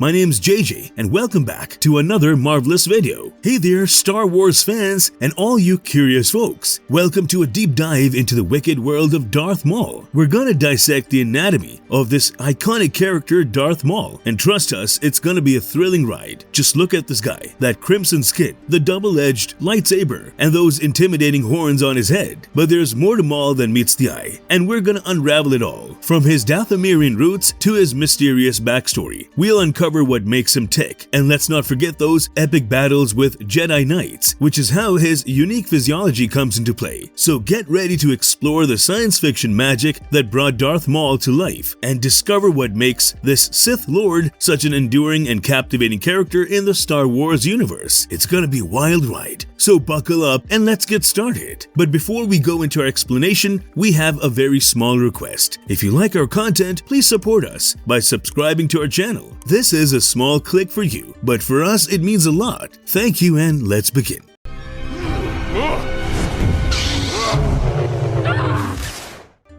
My name's JJ and welcome back to another marvelous video. Hey there Star Wars fans and all you curious folks. Welcome to a deep dive into the wicked world of Darth Maul. We're gonna dissect the anatomy of this iconic character Darth Maul, and trust us, it's gonna be a thrilling ride. Just look at this guy, that crimson skin, the double-edged lightsaber, and those intimidating horns on his head. But there's more to Maul than meets the eye, and we're gonna unravel it all. From his Dathomirian roots to his mysterious backstory, we'll uncover what makes him tick, and let's not forget those epic battles with Jedi Knights, which is how his unique physiology comes into play. So get ready to explore the science fiction magic that brought Darth Maul to life, and discover what makes this Sith Lord such an enduring and captivating character in the Star Wars universe. It's gonna be a wild ride, so buckle up and let's get started. But before we go into our explanation, we have a very small request. If you like our content, please support us by subscribing to our channel. This is a small click for you, but for us it means a lot. Thank you, and let's begin.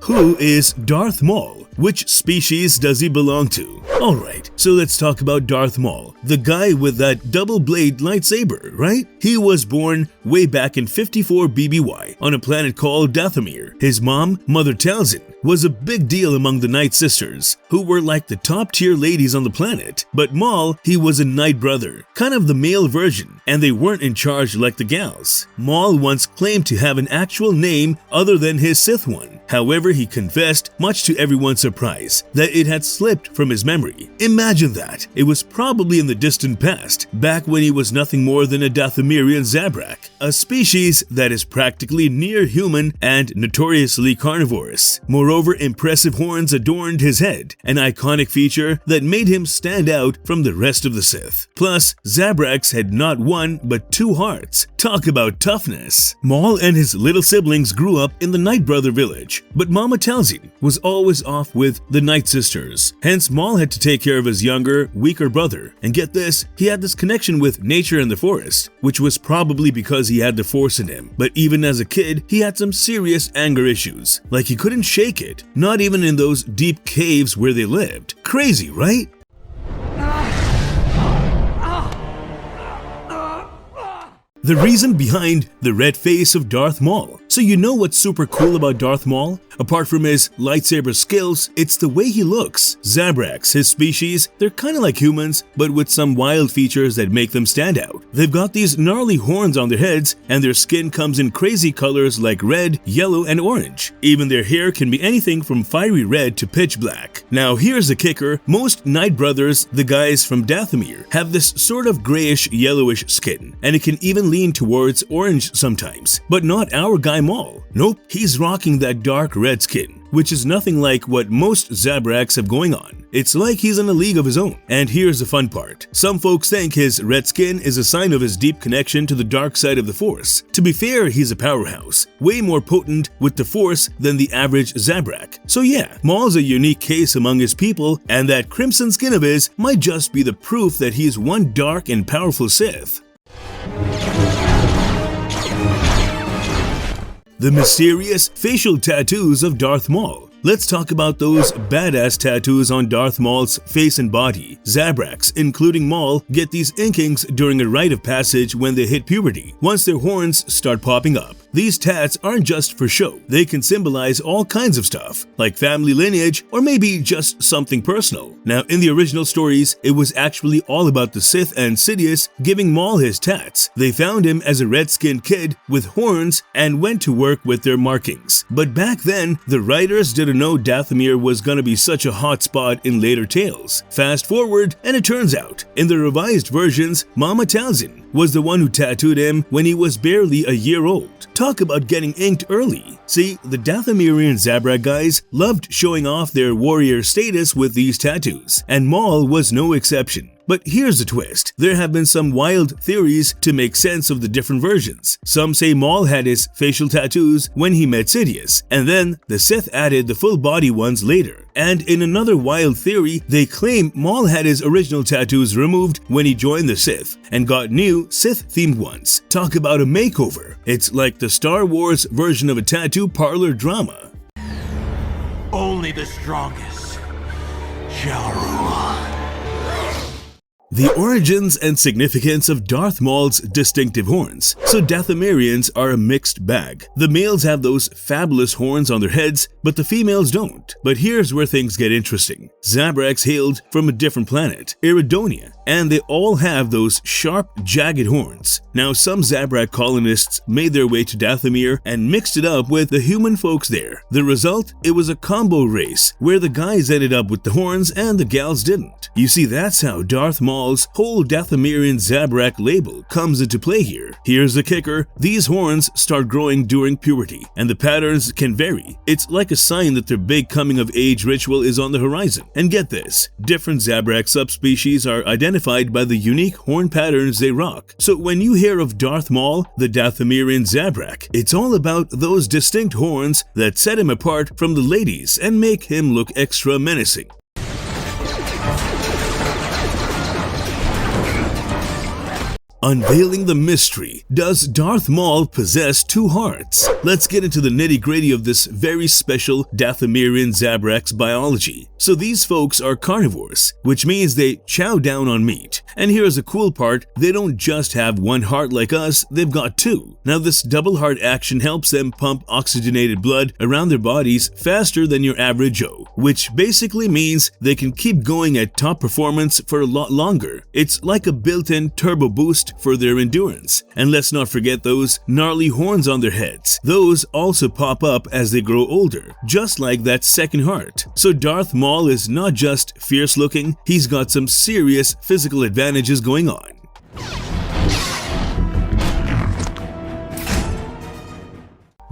Who is Darth Maul? Which species does he belong to? Alright, so let's talk about Darth Maul, the guy with that double-blade lightsaber, right? He was born way back in 54 BBY on a planet called Dathomir. His mom, Mother Talzin, was a big deal among the Night Sisters, who were like the top-tier ladies on the planet. But Maul, he was a Night Brother, kind of the male version, and they weren't in charge like the gals. Maul once claimed to have an actual name other than his Sith one. However, he confessed, much to everyone's surprise, that it had slipped from his memory. Imagine that. It was probably in the distant past, back when he was nothing more than a Dathomirian Zabrak, a species that is practically near human and notoriously carnivorous. Moreover, impressive horns adorned his head, an iconic feature that made him stand out from the rest of the Sith. Plus, Zabraks had not one but two hearts. Talk about toughness. Maul and his little siblings grew up in the Night Brother village, but Mama Talzin was always off with the Night Sisters. Hence, Maul had to take care of his younger, weaker brother. And get this, he had this connection with nature and the forest, which was probably because he had the Force in him. But even as a kid, he had some serious anger issues. Like he couldn't shake it, not even in those deep caves where they lived. Crazy, right? The reason behind the red face of Darth Maul. So you know what's super cool about Darth Maul? Apart from his lightsaber skills, it's the way he looks. Zabraks, his species, they're kinda like humans, but with some wild features that make them stand out. They've got these gnarly horns on their heads, and their skin comes in crazy colors like red, yellow, and orange. Even their hair can be anything from fiery red to pitch black. Now here's the kicker, most Night Brothers, the guys from Dathomir, have this sort of grayish, yellowish skin, and it can even lean towards orange sometimes. But not our guy Maul. Nope, he's rocking that dark red skin, which is nothing like what most Zabraks have going on. It's like he's in a league of his own. And here's the fun part. Some folks think his red skin is a sign of his deep connection to the dark side of the Force. To be fair, he's a powerhouse, way more potent with the Force than the average Zabrak. So yeah, Maul's a unique case among his people, and that crimson skin of his might just be the proof that he's one dark and powerful Sith. The mysterious facial tattoos of Darth Maul. Let's talk about those badass tattoos on Darth Maul's face and body. Zabraks, including Maul, get these inkings during a rite of passage when they hit puberty, once their horns start popping up. These tats aren't just for show. They can symbolize all kinds of stuff, like family lineage or maybe just something personal. Now, in the original stories, it was actually all about the Sith and Sidious giving Maul his tats. They found him as a red-skinned kid with horns and went to work with their markings. But back then, the writers didn't know Dathomir was gonna be such a hot spot in later tales. Fast forward, and it turns out, in the revised versions, Mama Talzin was the one who tattooed him when he was barely a year old. Talk about getting inked early. See, the Dathomirian Zabrak guys loved showing off their warrior status with these tattoos, and Maul was no exception. But here's the twist. There have been some wild theories to make sense of the different versions. Some say Maul had his facial tattoos when he met Sidious, and then the Sith added the full body ones later. And in another wild theory, they claim Maul had his original tattoos removed when he joined the Sith and got new Sith-themed ones. Talk about a makeover. It's like the Star Wars version of a tattoo parlor drama. Only the strongest shall rule. The origins and significance of Darth Maul's distinctive horns. So Dathomirians are a mixed bag. The males have those fabulous horns on their heads, but the females don't. But here's where things get interesting. Zabraks hailed from a different planet, Iridonia, and they all have those sharp, jagged horns. Now, some Zabrak colonists made their way to Dathomir and mixed it up with the human folks there. The result? It was a combo race, where the guys ended up with the horns and the gals didn't. You see, that's how Darth Maul's whole Dathomirian Zabrak label comes into play here. Here's the kicker: these horns start growing during puberty, and the patterns can vary. It's like a sign that their big coming-of-age ritual is on the horizon. And get this, different Zabrak subspecies are identified by the unique horn patterns they rock. So when you hear of Darth Maul, the Dathomirian Zabrak, it's all about those distinct horns that set him apart from the ladies and make him look extra menacing. Unveiling the mystery. Does Darth Maul possess two hearts? Let's get into the nitty-gritty of this very special Dathomirian Zabrak's biology. So these folks are carnivores, which means they chow down on meat. And here's the cool part, they don't just have one heart like us, they've got two. Now this double heart action helps them pump oxygenated blood around their bodies faster than your average Joe, which basically means they can keep going at top performance for a lot longer. It's like a built-in turbo boost for their endurance. And let's not forget those gnarly horns on their heads. Those also pop up as they grow older, just like that second heart. So Darth Maul is not just fierce looking, he's got some serious physical advantages going on.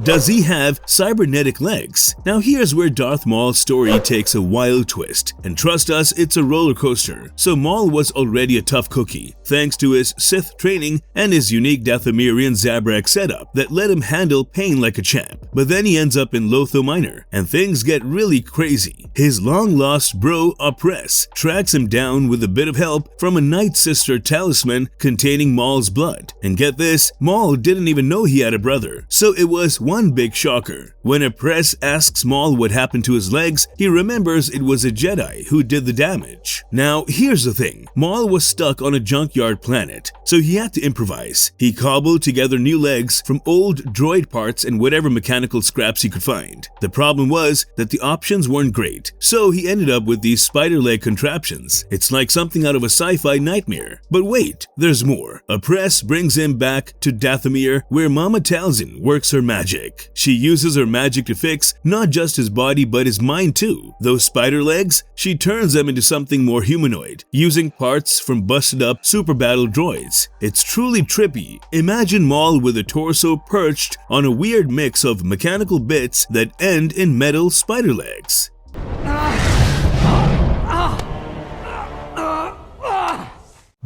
Does he have cybernetic legs? Now here's where Darth Maul's story takes a wild twist. And trust us, it's a roller coaster. So Maul was already a tough cookie, thanks to his Sith training and his unique Dathomirian Zabrak setup that let him handle pain like a champ. But then he ends up in Lotho Minor, and things get really crazy. His long-lost bro, Oppress, tracks him down with a bit of help from a Night Sister talisman containing Maul's blood. And get this, Maul didn't even know he had a brother. So it was one big shocker. When Oppress asks Maul what happened to his legs, he remembers it was a Jedi who did the damage. Now, here's the thing. Maul was stuck on a junkyard planet, so he had to improvise. He cobbled together new legs from old droid parts and whatever mechanical scraps he could find. The problem was that the options weren't great, so he ended up with these spider leg contraptions. It's like something out of a sci-fi nightmare. But wait, there's more. Oppress brings him back to Dathomir, where Mama Talzin works her magic. She uses her magic to fix not just his body but his mind too. Those spider legs, she turns them into something more humanoid, using parts from busted up super battle droids. It's truly trippy. Imagine Maul with a torso perched on a weird mix of mechanical bits that end in metal spider legs.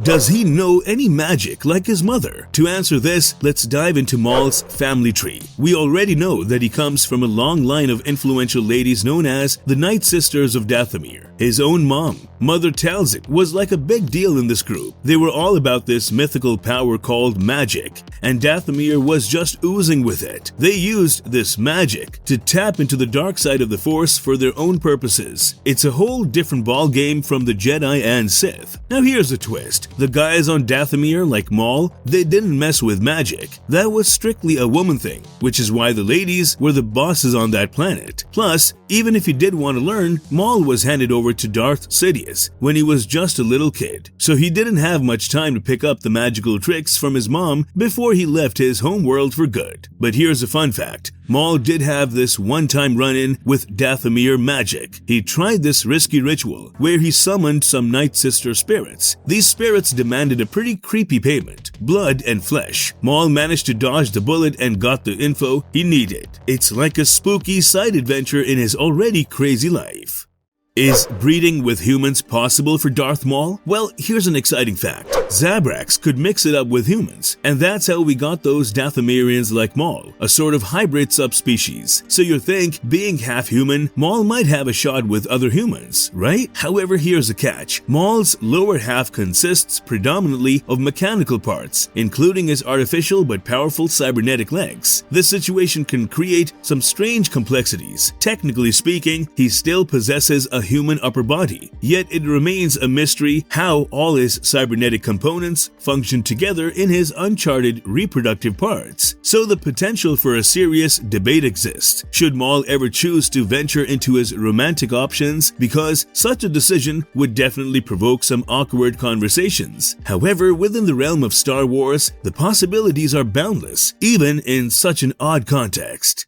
Does he know any magic like his mother? To answer this, let's dive into Maul's family tree. We already know that he comes from a long line of influential ladies known as the Night Sisters of Dathomir. His own mom, Mother Talzin, was like a big deal in this group. They were all about this mythical power called magic, and Dathomir was just oozing with it. They used this magic to tap into the dark side of the Force for their own purposes. It's a whole different ball game from the Jedi and Sith. Now here's the twist. The guys on Dathomir, like Maul, they didn't mess with magic. That was strictly a woman thing, which is why the ladies were the bosses on that planet. Plus, even if he did want to learn, Maul was handed over to Darth Sidious when he was just a little kid. So he didn't have much time to pick up the magical tricks from his mom before he left his homeworld for good. But here's a fun fact. Maul did have this one-time run-in with Dathomir magic. He tried this risky ritual where he summoned some Night Sister spirits. These spirits demanded a pretty creepy payment, blood and flesh. Maul managed to dodge the bullet and got the info he needed. It's like a spooky side adventure in his already crazy life. Is breeding with humans possible for Darth Maul? Well, here's an exciting fact. Zabraks could mix it up with humans, and that's how we got those Dathomirians like Maul, a sort of hybrid subspecies. So you think, being half human, Maul might have a shot with other humans, right? However, here's the catch. Maul's lower half consists predominantly of mechanical parts, including his artificial but powerful cybernetic legs. This situation can create some strange complexities. Technically speaking, he still possesses a human upper body, yet it remains a mystery how all his cybernetic components function together in his uncharted reproductive parts. So the potential for a serious debate exists. Should Maul ever choose to venture into his romantic options, because such a decision would definitely provoke some awkward conversations. However, within the realm of Star Wars, the possibilities are boundless, even in such an odd context.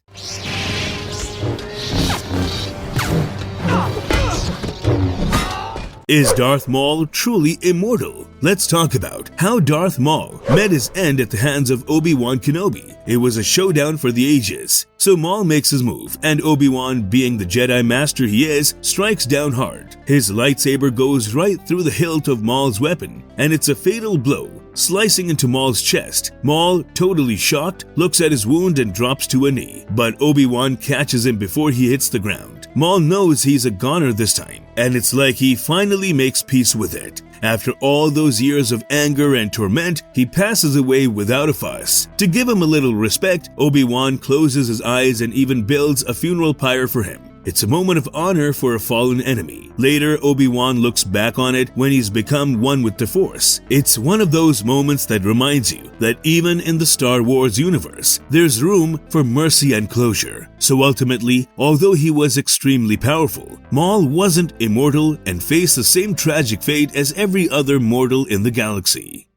Is Darth Maul truly immortal? Let's talk about how Darth Maul met his end at the hands of Obi-Wan Kenobi. It was a showdown for the ages. So Maul makes his move, and Obi-Wan, being the Jedi Master he is, strikes down hard. His lightsaber goes right through the hilt of Maul's weapon, and it's a fatal blow, slicing into Maul's chest. Maul, totally shocked, looks at his wound and drops to a knee, but Obi-Wan catches him before he hits the ground. Maul knows he's a goner this time, and it's like he finally makes peace with it. After all those years of anger and torment, he passes away without a fuss. To give him a little respect, Obi-Wan closes his eyes and even builds a funeral pyre for him. It's a moment of honor for a fallen enemy. Later, Obi-Wan looks back on it when he's become one with the Force. It's one of those moments that reminds you that even in the Star Wars universe, there's room for mercy and closure. So ultimately, although he was extremely powerful, Maul wasn't immortal and faced the same tragic fate as every other mortal in the galaxy.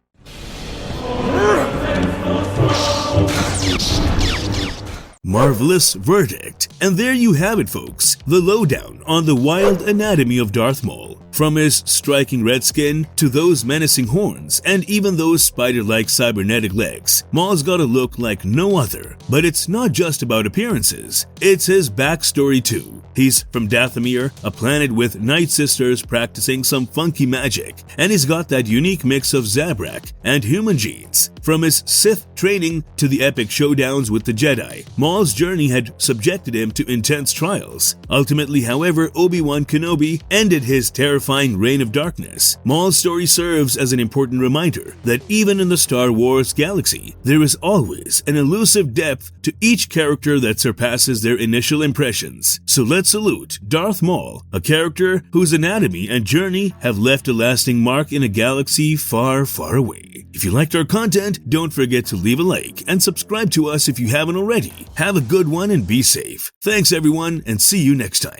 Marvelous verdict. And there you have it, folks, the lowdown on the wild anatomy of Darth Maul. From his striking red skin to those menacing horns and even those spider-like cybernetic legs, Maul's got a look like no other. But it's not just about appearances, it's his backstory too. He's from Dathomir, a planet with Night Sisters practicing some funky magic, and he's got that unique mix of Zabrak and human genes. From his Sith training to the epic showdowns with the Jedi, Maul's journey had subjected him to intense trials. Ultimately, however, Obi-Wan Kenobi ended his terrifying reign of darkness. Maul's story serves as an important reminder that even in the Star Wars galaxy, there is always an elusive depth to each character that surpasses their initial impressions. So let's salute Darth Maul, a character whose anatomy and journey have left a lasting mark in a galaxy far, far away. If you liked our content, don't forget to leave a like and subscribe to us if you haven't already. Have a good one and be safe. Thanks everyone, and see you next time.